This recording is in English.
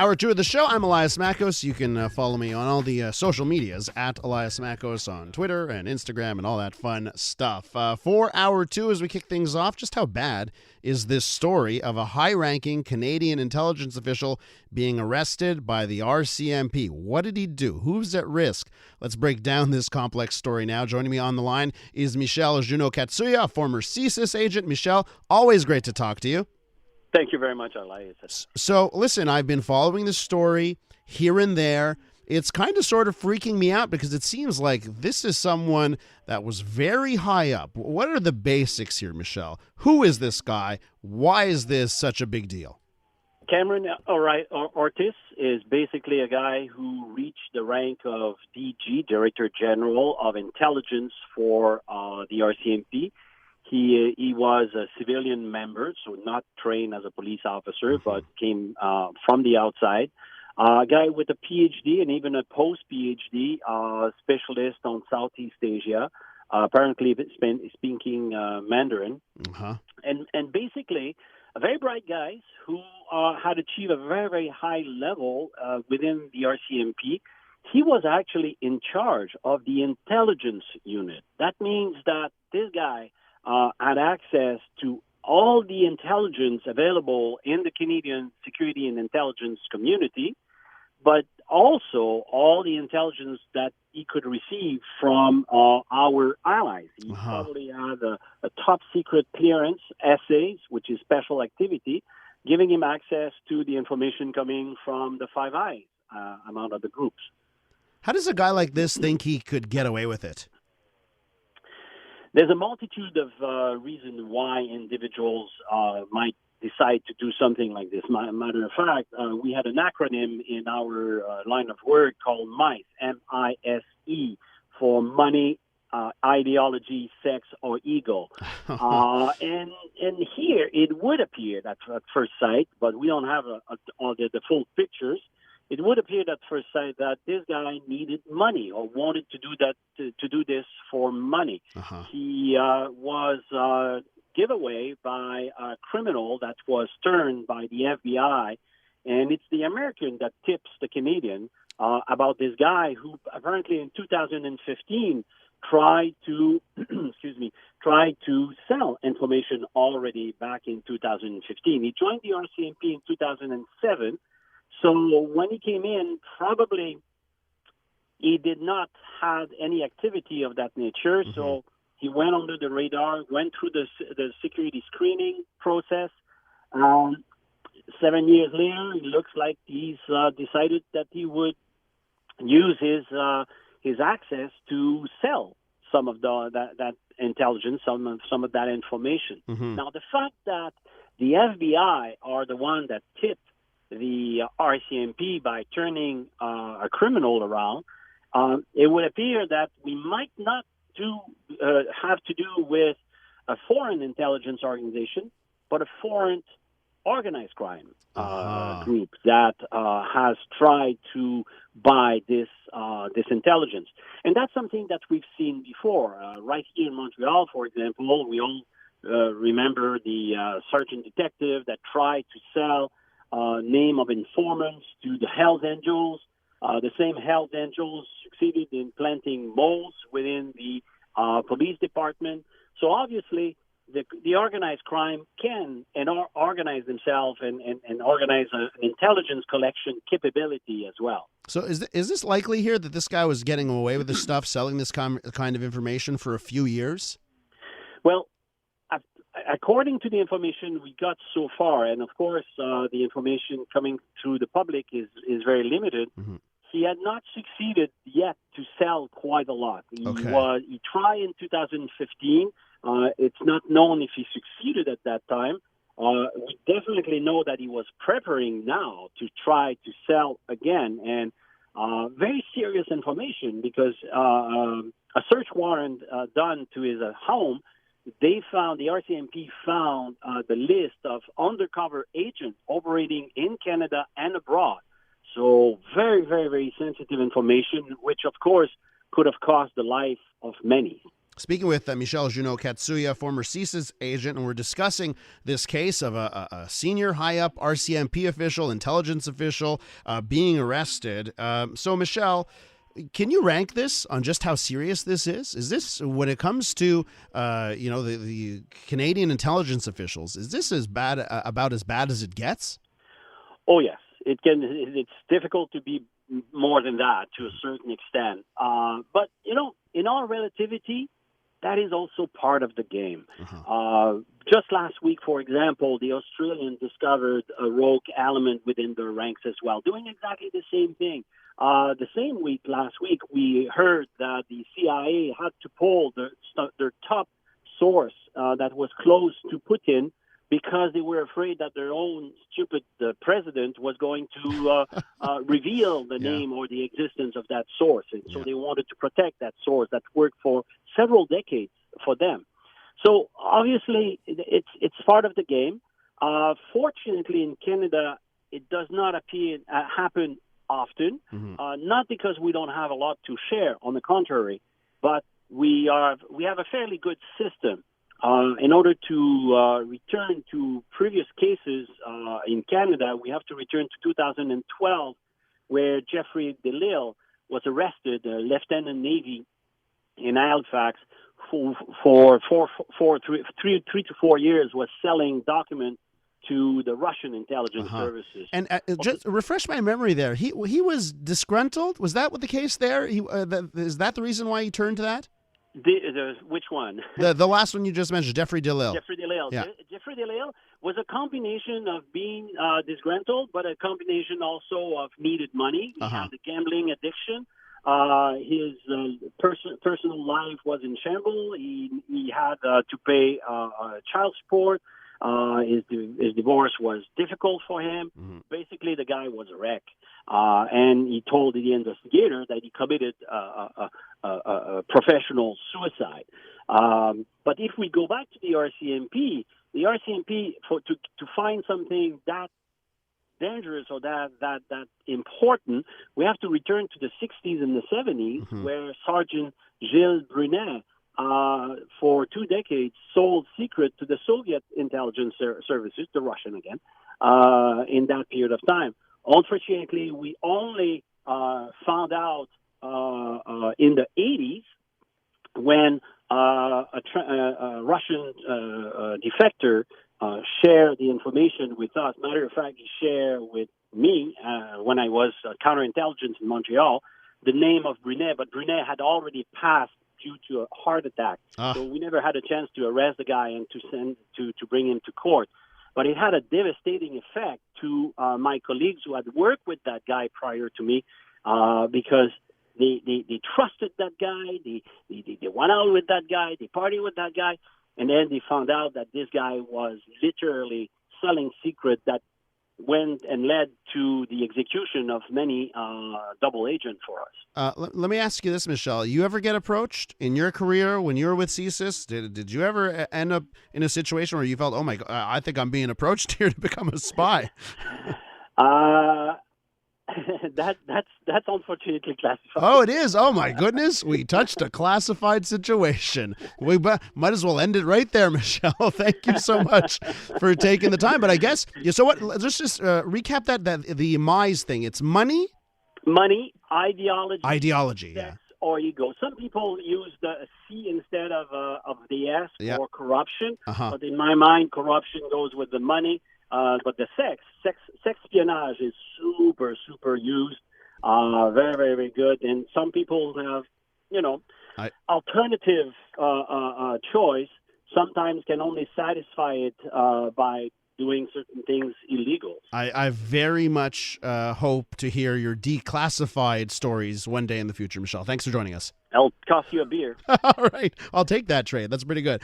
Hour 2 of the show. I'm Elias Makos. You can follow me on all the social medias at Elias Makos on Twitter and Instagram and all that fun stuff. For Hour 2, as we kick things off, just how bad is this story of a high-ranking Canadian intelligence official being arrested by the RCMP? What did he do? Who's at risk? Let's break down this complex story now. Joining me on the line is Michel Juneau-Katsuya, a former CSIS agent. Michel, always great to talk to you. Thank you very much, Elias. So, listen, I've been following the story here and there. It's kind of sort of freaking me out because it seems like this is someone that was very high up. What are the basics here, Michel? Who is this guy? Why is this such a big deal? Cameron Ortiz is basically a guy who reached the rank of DG, Director General of Intelligence for the RCMP. He was a civilian member, so not trained as a police officer, but came from the outside. A guy with a PhD and even a post-PhD specialist on Southeast Asia, apparently speaking Mandarin. And basically, a very bright guy who had achieved a very, very high level within the RCMP. He was actually in charge of the intelligence unit. That means that this guy had access to all the intelligence available in the Canadian security and intelligence community, but also all the intelligence that he could receive from our allies. He probably had a top secret clearance, SAs, which is special activity, giving him access to the information coming from the Five Eyes among other groups. How does a guy like this think he could get away with it? There's a multitude of reasons why individuals might decide to do something like this. Matter of fact, we had an acronym in our line of work called MISE, M-I-S-E, for money, ideology, sex, or ego. And here it would appear that at first sight, but we don't have all the full pictures. It would appear at first sight that this guy needed money or wanted to do that to do this for money. He was given away by a criminal that was turned by the FBI, and it's the American that tips the Canadian about this guy who apparently in 2015 tried to tried to sell information already back in 2015. He joined the RCMP in 2007. So when he came in, probably he did not have any activity of that nature. So he went under the radar, went through the security screening process. 7 years later, it looks like he's decided that he would use his access to sell some of that intelligence, some of that information. Now, the fact that the FBI are the one that tipped the RCMP by turning a criminal around, it would appear that we might not have to do with a foreign intelligence organization, but a foreign organized crime group that has tried to buy this intelligence. And that's something that we've seen before. Right here in Montreal, for example, we all remember the sergeant detective that tried to sell name of informants to the Hells Angels. The same Hells Angels succeeded in planting moles within the police department. So obviously, the organized crime can and organize themselves and organize an intelligence collection capability as well. So is this likely here that this guy was getting away with this stuff, selling this kind of information for a few years? Well, according to the information we got so far, and of course the information coming through the public is very limited, he had not succeeded yet to sell quite a lot. He tried in 2015. It's not known if he succeeded at that time. We definitely know that he was preparing now to try to sell again, and very serious information because a search warrant done to his home, the RCMP found the list of undercover agents operating in Canada and abroad. So very, very, very sensitive information, which of course could have cost the life of many. Speaking with Michel Juneau-Katsuya, former CSIS agent, and we're discussing this case of a senior high-up RCMP official, intelligence official, being arrested. So, Michel, can you rank this on just how serious this is? Is this, when it comes to, the Canadian intelligence officials, is this about as bad as it gets? Oh, yes. It's difficult to be more than that to a certain extent. But, in all relativity, that is also part of the game. Just last week, for example, the Australians discovered a rogue element within their ranks as well, doing exactly the same thing. The same week, last week, we heard that the CIA had to pull their top source that was close to Putin because they were afraid that their own stupid president was going to reveal the name or the existence of that source. And so they wanted to protect that source that worked for several decades for them. So obviously, it's part of the game. Fortunately, in Canada, it does not happen often, not because we don't have a lot to share. On the contrary, but we have a fairly good system. In order to return to previous cases in Canada, we have to return to 2012, where Jeffrey DeLille was arrested, Lieutenant Navy in Halifax, for 3 to 4 years, was selling documents to the Russian intelligence services. And just refresh my memory there. He was disgruntled. Was that what the case there? Is that the reason why he turned to that? Which one? The last one you just mentioned, Jeffrey DeLille. Jeffrey DeLille. Yeah. Jeffrey DeLille was a combination of being disgruntled, but a combination also of needed money. He had a gambling addiction. His personal life was in shambles. He had to pay child support. His divorce was difficult for him. Basically, the guy was a wreck. And he told the investigator that he committed a professional suicide. But if we go back to the RCMP, to find something that dangerous or that important, we have to return to the 60s and the 70s, where Sergeant Gilles Brunet, for 2 decades, sold secret to the Soviet intelligence services, the Russian again, in that period of time. Unfortunately, we only found out in the 80s when a Russian defector shared the information with us. Matter of fact, he shared with me when I was counterintelligence in Montreal the name of Brunet, but Brunet had already passed due to a heart attack. So we never had a chance to arrest the guy and to bring him to court. But it had a devastating effect to my colleagues who had worked with that guy prior to me, because they trusted that guy, they went out with that guy, they partied with that guy, and then they found out that this guy was literally selling secret that went and led to the execution of many double agents for us. Let me ask you this, Michel. You ever get approached in your career when you were with CSIS? Did you ever end up in a situation where you felt, oh my God, I think I'm being approached here to become a spy? That's unfortunately classified. Oh, it is? Oh my goodness. We touched a classified situation. We might as well end it right there, Michel. Thank you so much for taking the time. But I guess, so what, let's just recap that the MISE thing. It's money? Money, ideology, sex, or ego. Some people use the C instead of the S for corruption. But in my mind, corruption goes with the money. But the sex espionage is super, super used, very, very, very good. And some people have, alternative choice sometimes can only satisfy it by doing certain things illegal. I very much hope to hear your declassified stories one day in the future, Michel. Thanks for joining us. I'll cost you a beer. All right. I'll take that trade. That's pretty good.